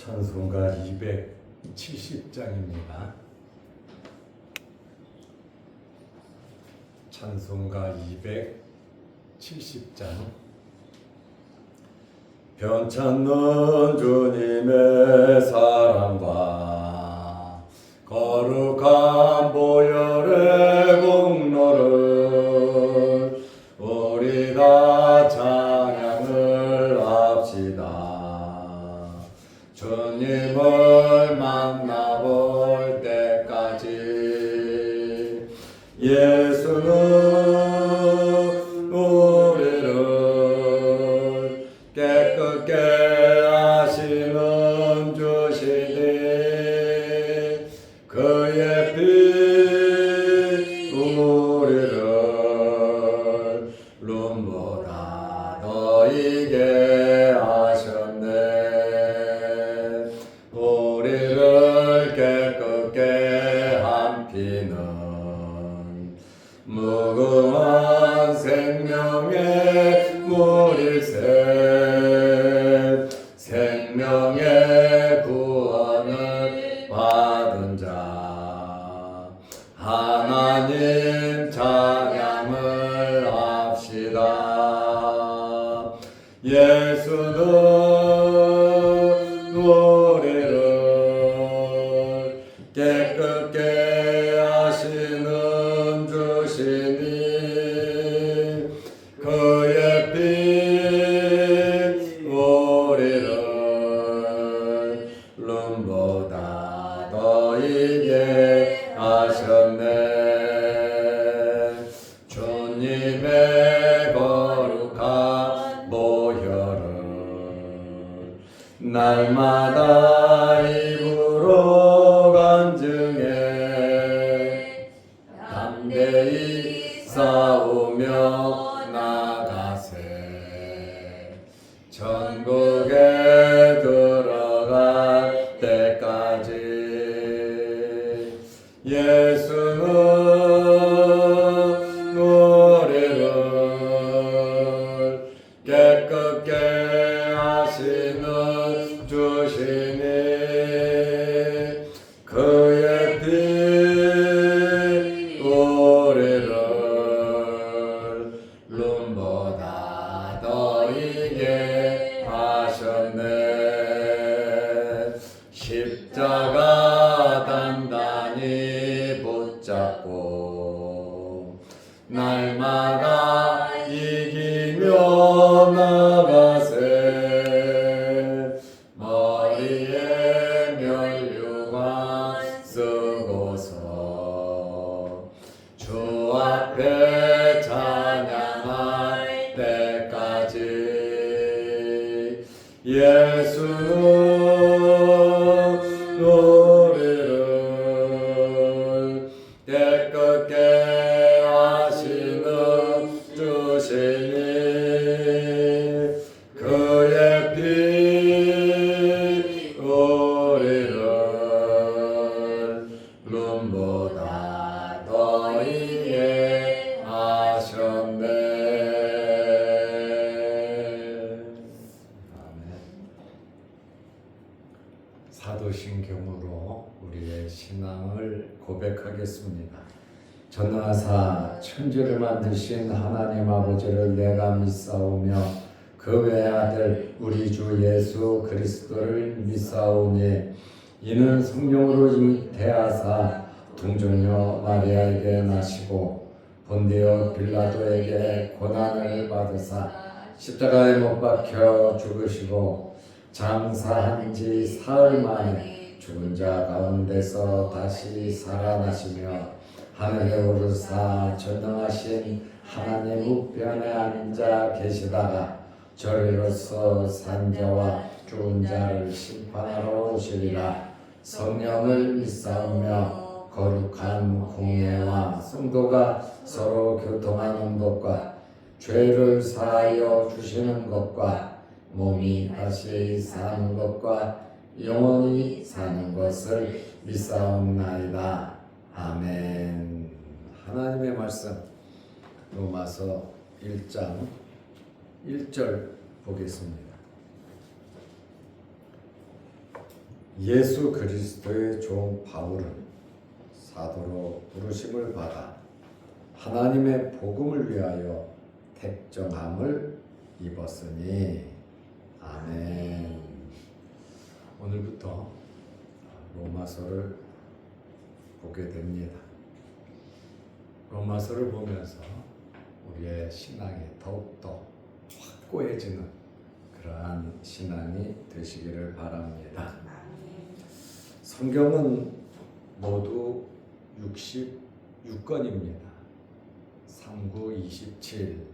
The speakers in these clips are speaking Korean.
찬송가 270장입니다. 찬송가 270장. 변찮는 주님의 사랑과 거룩한 보혈의 공로를 우리 다 찬양을 합시다. 주님을 만나볼 때까지 예수는 우리를 깨끗게 하시는 주시니 그의 피 우리를 눈보다 더 이게 하셨네. 우리를 깨끗게 한 피는 무궁한 생명의 물일세. 생명의 구원을 받은 자 하나님 찬양을 합시다. 예수는 우리를 깨끗게 하시는 주시니 그의 피 우리를 눈보다 더 이게 하셨네. 주님의 거룩한 보혈을 날마다 입으로 간증해 담대히 싸우며 나가세. 천국에 들어갈 때까지 예수는 우리를 깨끗게 하시는 주시니 그의 피 우리를 눈보다 더 이게 하셨네. 십자가 단단히 붙잡고 날마다 이기며 나가세. 머리에 면류관 쓰고서 주 앞에 찬양할 때까지 예수는 우리를 깨끗게 하시는 주시니 그의 피 우리를 눈보다 더 이게 하셨네. 아멘. 사도신경으로 우리의 신앙을 고백하겠습니다. 전능하사 천지를 만드신 하나님 아버지를 내가 믿사오며 그 외아들 우리 주 예수 그리스도를 믿사오니 이는 성령으로 잉태하사 동정녀 마리아에게 나시고 본디오 빌라도에게 고난을 받으사 십자가에 못 박혀 죽으시고 장사한 지 사흘 만에 죽은 자 가운데서 다시 살아나시며 하늘에 오르사 전능하신 하나님 우편에 앉아 계시다가 저리로서 산자와 죽은 자를 심판하러 오시리라. 성령을 믿사오며 거룩한 공예와 성도가 서로 교통하는 것과 죄를 사하여 주시는 것과 몸이 다시 사는 것과 영원히 사는 것을 믿사옵나이다. 아멘. 하나님의 말씀 로마서 1장 1절 보겠습니다. 예수 그리스도의 종 바울은 사도로 부르심을 받아 하나님의 복음을 위하여 택정함을 입었으니 아멘. 오늘부터 로마서를 보게 됩니다. 로마서를 보면서 우리의 신앙이 더욱더 확고해지는 그러한 신앙이 되시기를 바랍니다. 성경은 모두 66권입니다. 3927,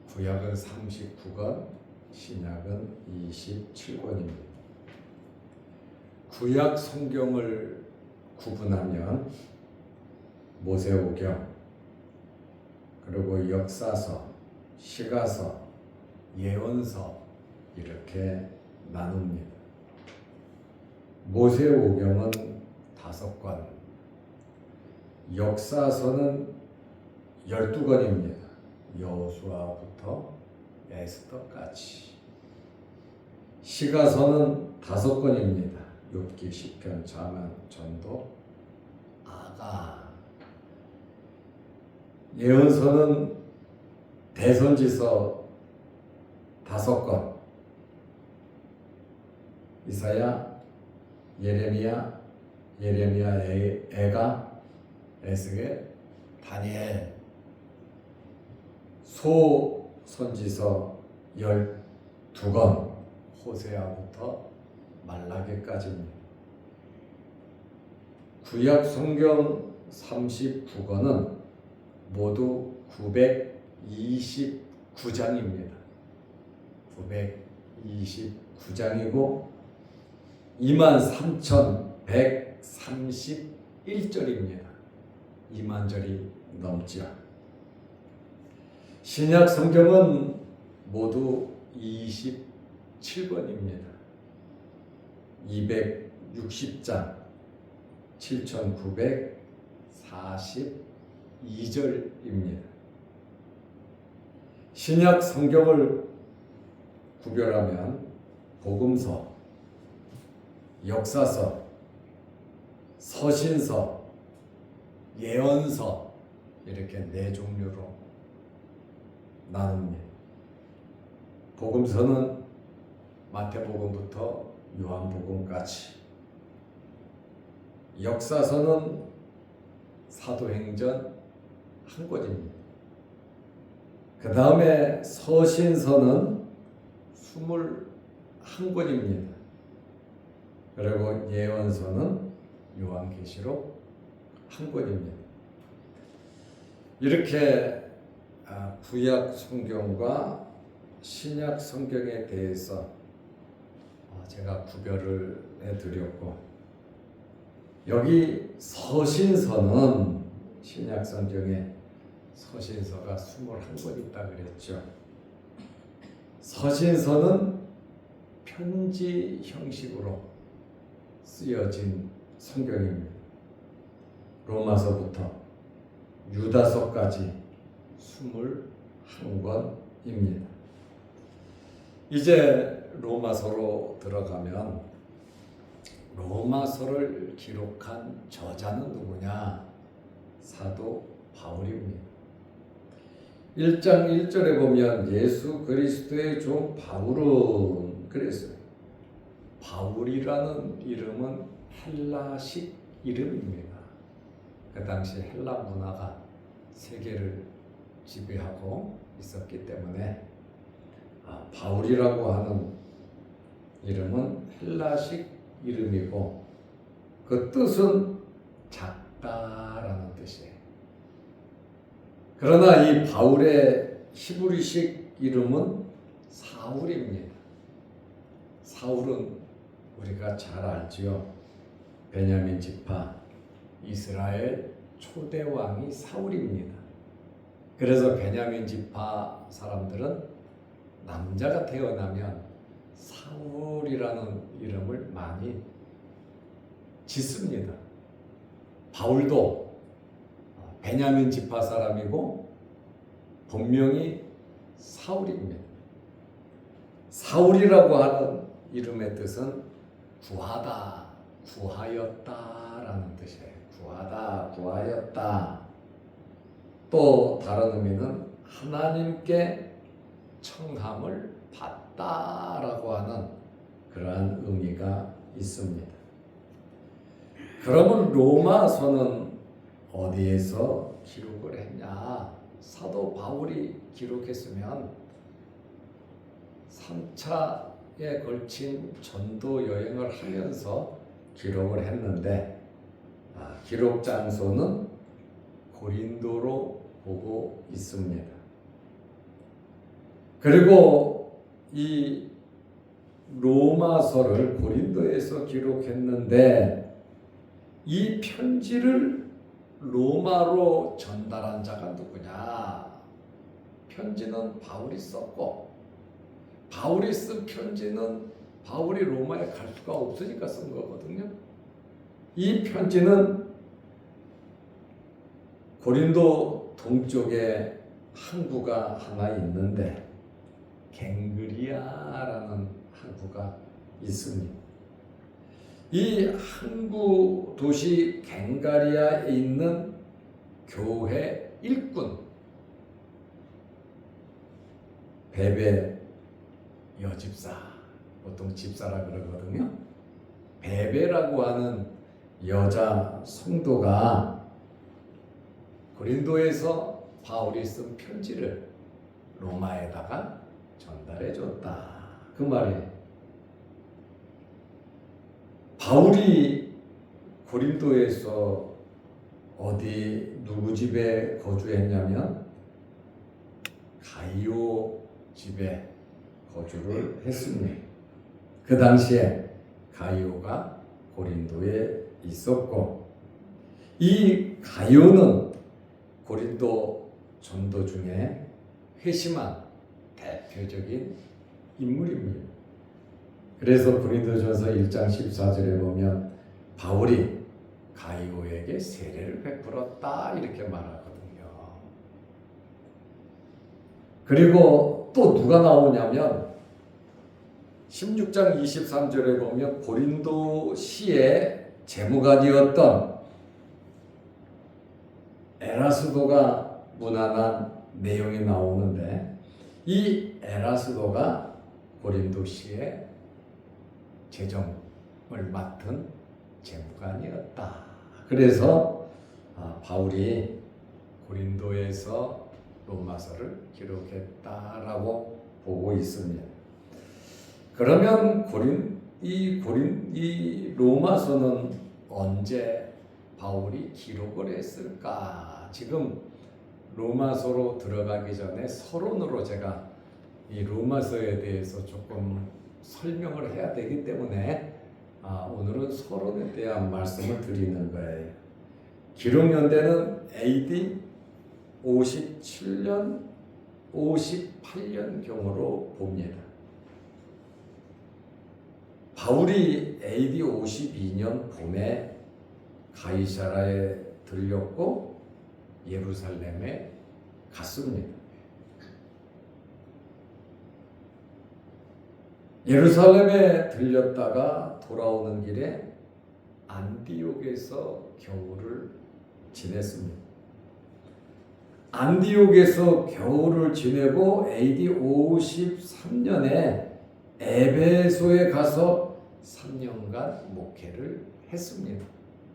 구약은 39권, 신약은 27권입니다. 구약 성경을 구분하면 모세오경, 그리고 역사서, 시가서, 예언서 이렇게 나눕니다. 모세오경은 5권, 역사서는 12권입니다. 여호수아부터 에스더까지. 시가서는 5권입니다. 욥기, 시편, 잠언, 전도, 아가. 예언서는 대선지서 5권, 이사야, 예레미야, 에가, 에스겔, 다니엘. 소선지서 12권, 호세아부터 말라기까지입니다. 구약 성경 39권은 모두 929장입니다. 929장이고 23,131절입니다. 2만절이 넘죠. 신약 성경은 모두 27권입니다. 260장, 7,942절입니다. 신약 성경을 구별하면 복음서, 역사서, 서신서, 예언서 이렇게 4종류로 나눕니다. 복음서는 마태복음부터 요한복음까지, 역사서는 사도행전 1권입니다. 그 다음에 서신서는 21권입니다. 그리고 예언서는 요한계시록 1권입니다. 이렇게 구약 성경과 신약 성경에 대해서 제가 구별을 해드렸고, 여기 서신서는 신약 성경에 서신서가 21권 있다 그랬죠. 서신서는 편지 형식으로 쓰여진 성경입니다. 로마서부터 유다서까지 21권입니다. 이제 로마서로 들어가면 로마서를 기록한 저자는 누구냐? 사도 바울입니다. 1장 1절에 보면 예수 그리스도의 종 바울은 그랬어요. 바울이라는 이름은 헬라식 이름입니다. 그 당시 헬라 문화가 세계를 지배하고 있었기 때문에 바울이라고 하는 이름은 헬라식 이름이고, 그 뜻은 작다라는 뜻이에요. 그러나 이 바울의 히브리식 이름은 사울입니다. 사울은 우리가 잘 알지요. 베냐민 지파 이스라엘 초대 왕이 사울입니다. 그래서 베냐민 지파 사람들은 남자가 태어나면 사울이라는 이름을 많이 짓습니다. 바울도 베냐민 지파 사람이고 본명이 사울입니다. 사울이라고 하는 이름의 뜻은 구하다, 구하였다라는 뜻이에요. 구하다, 구하였다. 또 다른 의미는 하나님께 청함을 받다라고 하는 그러한 의미가 있습니다. 그러면 로마서는 어디에서 기록을 했냐? 사도 바울이 기록했으면 3차에 걸친 전도 여행을 하면서 기록을 했는데 기록 장소는 고린도로 보고 있습니다. 그리고 이 로마서를 고린도에서 기록했는데 이 편지를 로마로 전달한 자가 누구냐? 편지는 바울이 썼고 바울이 쓴 편지는 바울이 로마에 갈 수가 없으니까 쓴 거거든요. 이 편지는 고린도 동쪽에 항구가 하나 있는데 갱그리아라는 항구가 있습니다. 이 항구 도시 갱가리아에 있는 교회 일꾼 베베 여집사, 보통 집사라 그러거든요. 베베라고 하는 여자 성도가 고린도에서 바울이 쓴 편지를 로마에다가 전달해 줬다. 그 말이에요. 바울이 고린도에서 어디 누구 집에 거주했냐면 가이오 집에 거주를 했습니다. 그 당시에 가이오가 고린도에 있었고 이 가이오는 고린도 전도 중에 회심한 대표적인 인물입니다. 그래서 고린도전서 1장 14절에 보면 바울이 가이오에게 세례를 베풀었다 이렇게 말하거든요. 그리고 또 누가 나오냐면 16장 23절에 보면 고린도시의 재무관이었던 에라스도가 문안한 내용이 나오는데 이 에라스도가 고린도시의 재정을 맡은 재무관이었다. 그래서 바울이 고린도에서 로마서를 기록했다라고 보고 있습니다. 그러면 이 로마서는 언제 바울이 기록을 했을까? 지금 로마서로 들어가기 전에 서론으로 제가 이 로마서에 대해서 조금 설명을 해야 되기 때문에 오늘은 서론에 대한 말씀을 드리는 거예요. 기록 연대는 AD 57년, 58년경으로 봅니다. 바울이 AD 52년 봄에 가이사라에 들렸고 예루살렘에 갔습니다. 예루살렘에 들렸다가 돌아오는 길에 안디옥에서 겨울을 지냈습니다. 안디옥에서 겨울을 지내고 AD 53년에 에베소에 가서 3년간 목회를 했습니다.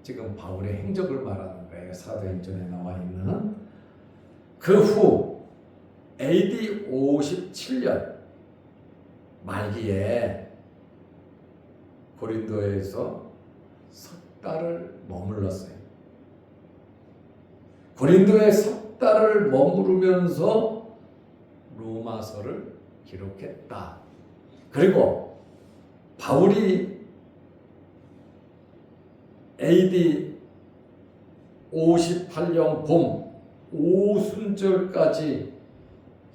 지금 바울의 행적을 말하는 거예요. 사도행전에 나와 있는. 그 후 AD 57년 말기에 고린도에서 석 달을 머물렀어요. 고린도에 석 달을 머무르면서 로마서를 기록했다. 그리고 바울이 AD 58년 봄 오순절까지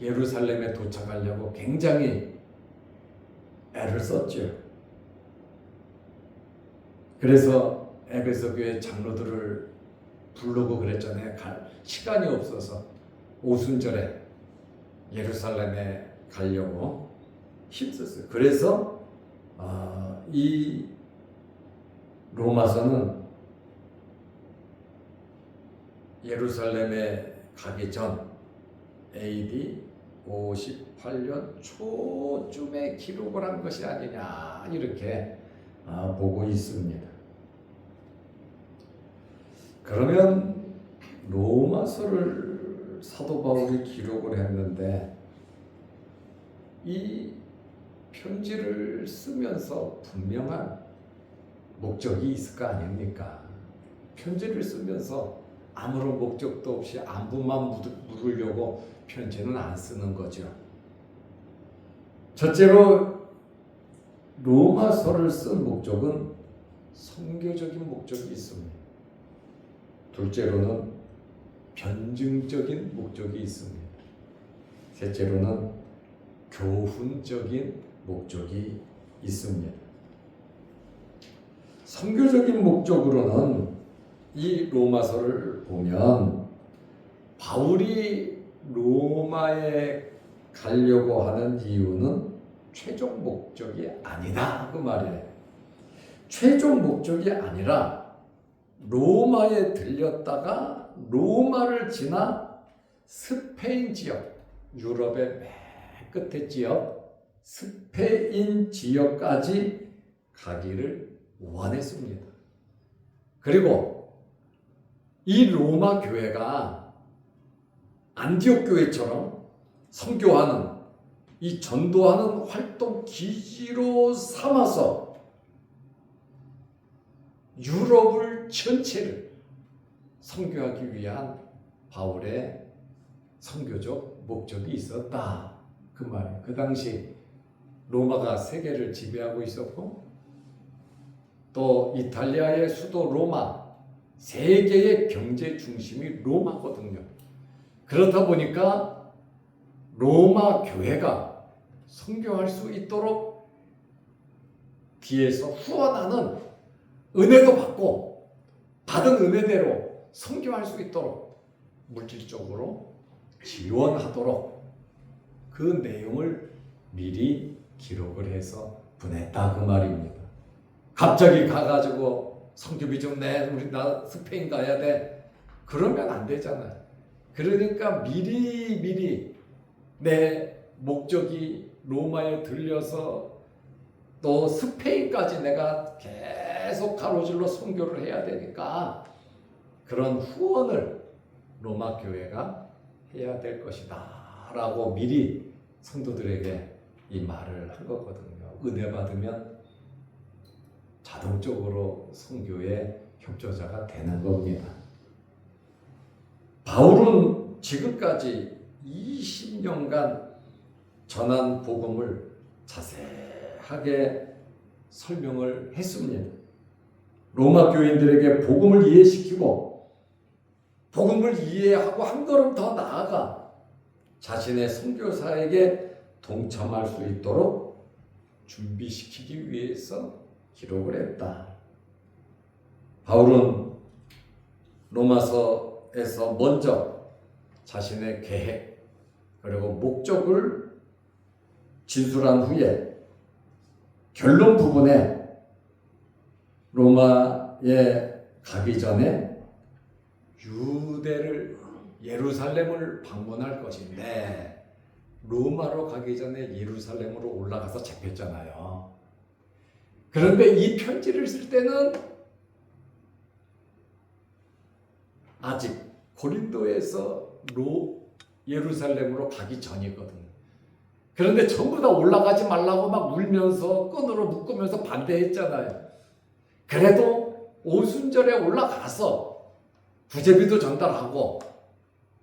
예루살렘에 도착하려고 굉장히 애를 썼죠. 그래서 에베소 교회 장로들을 부르고 그랬잖아요. 갈 시간이 없어서 오순절에 예루살렘에 가려고 힘썼어요. 그래서 이 로마서는 예루살렘에 가기 전 AD 58년 초쯤에 기록을 한 것이 아니냐 이렇게 보고 있습니다. 그러면 로마서를 사도 바울이 기록을 했는데 이 편지를 쓰면서 분명한 목적이 있을 거 아닙니까? 편지를 쓰면서 아무런 목적도 없이 안부만 물으려고 편지는 안 쓰는 거죠. 첫째로 로마서를 쓴 목적은 선교적인 목적이 있습니다. 둘째로는 변증적인 목적이 있습니다. 셋째로는 교훈적인 목적이 있습니다. 선교적인 목적으로는 이 로마서를 보면 바울이 로마에 가려고 하는 이유는 최종 목적이 아니다 그 말이에요. 최종 목적이 아니라 로마에 들렸다가 로마를 지나 스페인 지역, 유럽의 맨 끝에 지역, 스페인 지역까지 가기를 원했습니다. 그리고 이 로마 교회가 안디옥 교회처럼 선교하는 이 전도하는 활동 기지로 삼아서 유럽을 전체를 선교하기 위한 바울의 선교적 목적이 있었다 그 말이에요. 그 당시 로마가 세계를 지배하고 있었고 또 이탈리아의 수도 로마, 세계의 경제 중심이 로마거든요. 그렇다 보니까 로마 교회가 선교할 수 있도록 뒤에서 후원하는 은혜도 받고 받은 은혜대로 선교할 수 있도록 물질적으로 지원하도록 그 내용을 미리 기록을 해서 보냈다 그 말입니다. 갑자기 가가지고 선교비 좀 내, 우리 나 스페인 가야 돼. 그러면 안 되잖아요. 그러니까 미리 내 목적이 로마에 들려서 또 스페인까지 내가 계속 가로질러 선교를 해야 되니까 그런 후원을 로마 교회가 해야 될 것이다 라고 미리 성도들에게 이 말을 한 거거든요. 은혜 받으면 자동적으로 선교의 협조자가 되는 겁니다. 바울은 지금까지 20년간 전한 복음을 자세하게 설명을 했습니다. 로마 교인들에게 복음을 이해시키고 복음을 이해하고 한 걸음 더 나아가 자신의 선교사에게 동참할 수 있도록 준비시키기 위해서 기록을 했다. 바울은 로마서에서 먼저 자신의 계획 그리고 목적을 진술한 후에 결론 부분에 로마에 가기 전에 유대를 예루살렘을 방문할 것인데 로마로 가기 전에 예루살렘으로 올라가서 잡혔잖아요. 그런데 이 편지를 쓸 때는 아직 고린도에서 예루살렘으로 가기 전이거든요. 그런데 전부 다 올라가지 말라고 막 울면서 끈으로 묶으면서 반대했잖아요. 그래도 오순절에 올라가서 부제비도 전달하고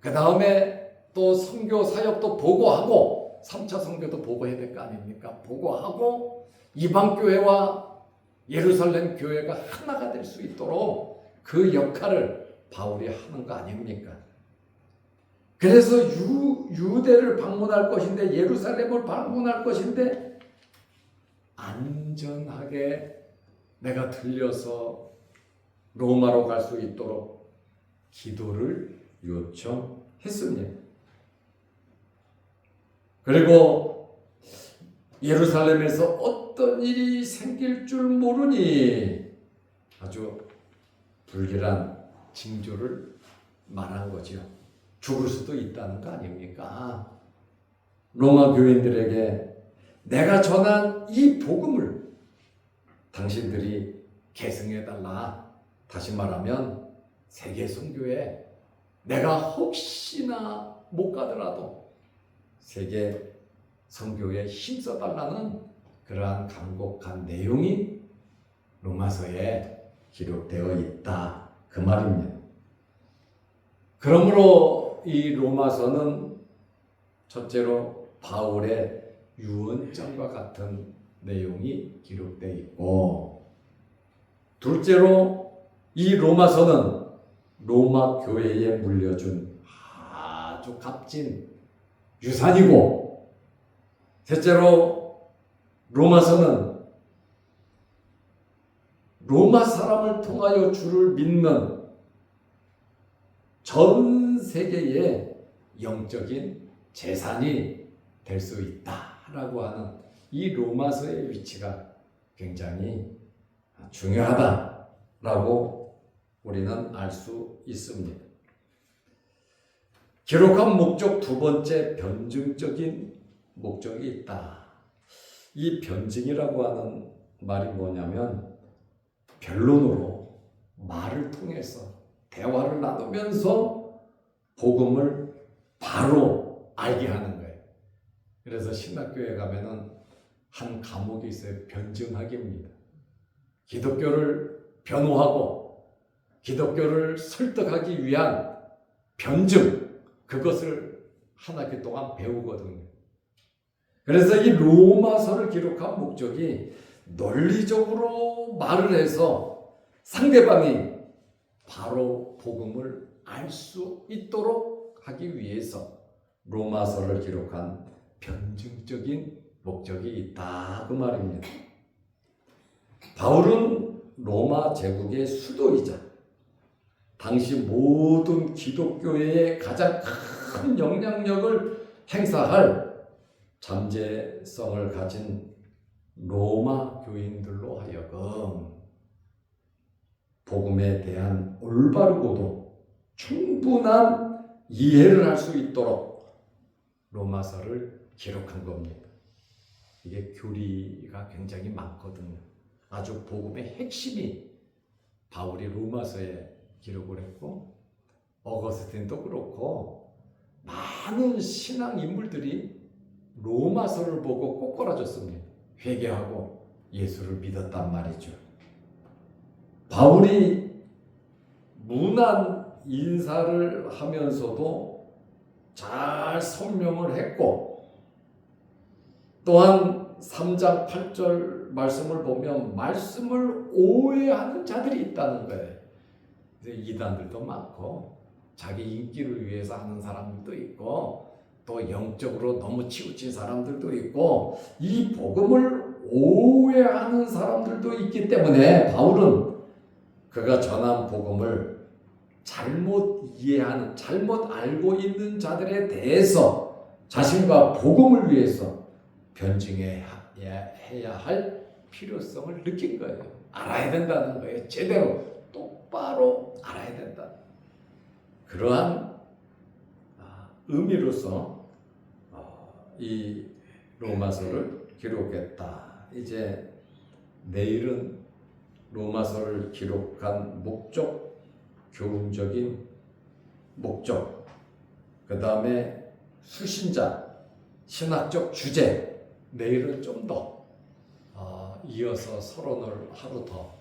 그 다음에 또 선교 사역도 보고하고 3차 선교도 보고해야 될 거 아닙니까? 보고하고 이방 교회와 예루살렘 교회가 하나가 될 수 있도록 그 역할을 바울이 하는 거 아닙니까? 그래서 유대를 방문할 것인데 예루살렘을 방문할 것인데 안전하게 내가 들려서 로마로 갈 수 있도록 기도를 요청했습니다. 그리고 예루살렘에서 어떤 일이 생길 줄 모르니 아주 불길한 징조를 말한 거죠. 죽을 수도 있다는 거 아닙니까? 로마 교인들에게 내가 전한 이 복음을 당신들이 계승해달라. 다시 말하면 세계 선교에 내가 혹시나 못 가더라도 세계 선교에 힘써달라는 그러한 간곡한 내용이 로마서에 기록되어 있다. 그 말입니다. 그러므로 이 로마서는 첫째로 바울의 유언장과 같은 내용이 기록되어 있고, 둘째로 이 로마서는 로마 교회에 물려준 아주 값진 유산이고, 셋째로 로마서는 로마 사람을 통하여 주를 믿는 전 세계의 영적인 재산이 될 수 있다라고 하는 이 로마서의 위치가 굉장히 중요하다라고 우리는 알 수 있습니다. 기록한 목적 두 번째, 변증적인 목적이 있다. 이 변증이라고 하는 말이 뭐냐면 변론으로 말을 통해서 대화를 나누면서 복음을 바로 알게 하는 거예요. 그래서 신학교에 가면은 한 과목이 있어요. 변증학입니다. 기독교를 변호하고 기독교를 설득하기 위한 변증, 그것을 한 학기 동안 배우거든요. 그래서 이 로마서를 기록한 목적이 논리적으로 말을 해서 상대방이 바로 복음을 알 수 있도록 하기 위해서 로마서를 기록한 변증적인 목적이 있다. 그 말입니다. 바울은 로마 제국의 수도이자 당시 모든 기독교회의 가장 큰 영향력을 행사할 잠재성을 가진 로마 교인들로 하여금 복음에 대한 올바르고도 충분한 이해를 할 수 있도록 로마서를 기록한 겁니다. 이게 교리가 굉장히 많거든요. 아주 복음의 핵심이 바울이 로마서에 기록을 했고, 어거스틴도 그렇고 많은 신앙 인물들이 로마서를 보고 꼬꾸라졌습니다. 회개하고 예수를 믿었단 말이죠. 바울이 문안 인사를 하면서도 잘 설명을 했고, 또한 3장 8절 말씀을 보면 말씀을 오해하는 자들이 있다는 거예요. 이단들도 많고 자기 인기를 위해서 하는 사람들도 있고 또 영적으로 너무 치우친 사람들도 있고 이 복음을 오해하는 사람들도 있기 때문에 바울은 그가 전한 복음을 잘못 이해하는, 잘못 알고 있는 자들에 대해서 자신과 복음을 위해서 변증해야 할 필요성을 느낀 거예요. 알아야 된다는 거예요. 제대로 똑바로 알아야 된다. 그러한 의미로서 이 로마서를 기록했다. 이제 내일은 로마서를 기록한 목적, 교훈적인 목적, 그 다음에 수신자, 신학적 주제, 내일은 좀 더 이어서 서론을 하루 더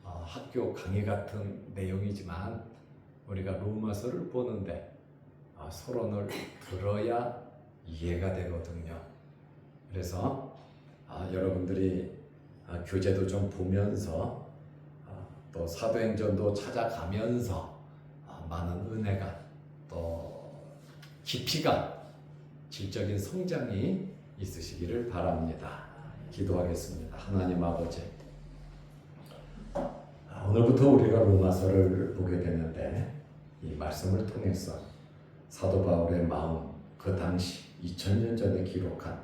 학교 강의 같은 내용이지만 우리가 로마서를 보는데 서론을 들어야 이해가 되거든요. 그래서 여러분들이 교재도 좀 보면서 또 사도행전도 찾아가면서 많은 은혜가 또 깊이가 질적인 성장이 있으시기를 바랍니다. 기도하겠습니다. 하나님 아버지, 오늘부터 우리가 로마서를 보게 되는데 이 말씀을 통해서 사도 바울의 마음, 그 당시 2000년 전에 기록한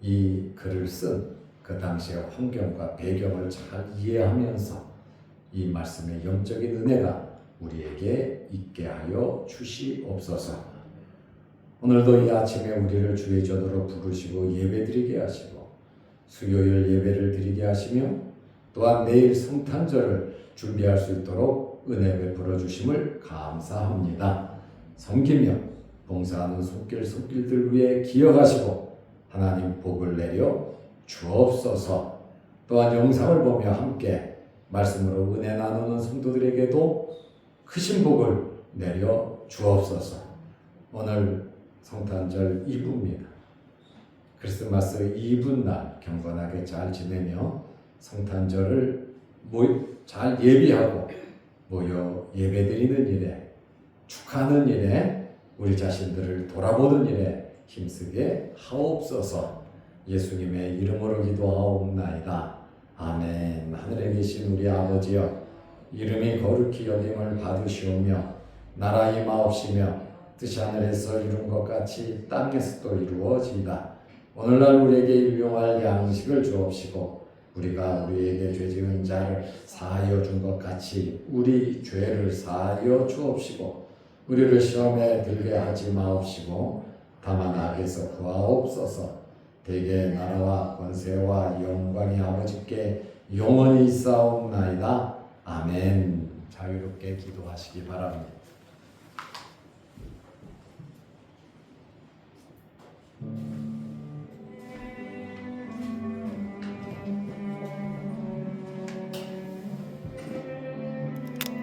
이 글을 쓴 그 당시의 환경과 배경을 잘 이해하면서 이 말씀의 영적인 은혜가 우리에게 있게 하여 주시옵소서. 오늘도 이 아침에 우리를 주의 전으로 부르시고 예배드리게 하시고 수요일 예배를 드리게 하시며 또한 내일 성탄절을 준비할 수 있도록 은혜 베풀어 주심을 감사합니다. 섬기며 봉사하는 손길들 위해 기억하시고 하나님 복을 내려 주옵소서. 또한 영상을 보며 함께 말씀으로 은혜 나누는 성도들에게도 크신 복을 내려 주옵소서. 오늘 성탄절 2부입니다. 크리스마스 2분날 경건하게 잘 지내며 성탄절을 잘 예비하고 모여 예배드리는 일에, 축하하는 일에, 우리 자신들을 돌아보는 일에 힘쓰게 하옵소서. 예수님의 이름으로 기도하옵나이다. 아멘. 하늘에 계신 우리 아버지여, 이름이 거룩히 여김을 받으시오며 나라 임하옵시며 뜻이 하늘에서 이룬 것 같이 땅에서도 이루어지이다. 오늘날 우리에게 일용할 양식을 주옵시고 우리가 우리에게 죄 지은 자를 사하여 준 것 같이 우리 죄를 사하여 주옵시고 우리를 시험에 들게 하지 마옵시고 다만 악에서 구하옵소서. 대개 나라와 권세와 영광이 아버지께 영원히 있사옵나이다. 아멘. 자유롭게 기도하시기 바랍니다.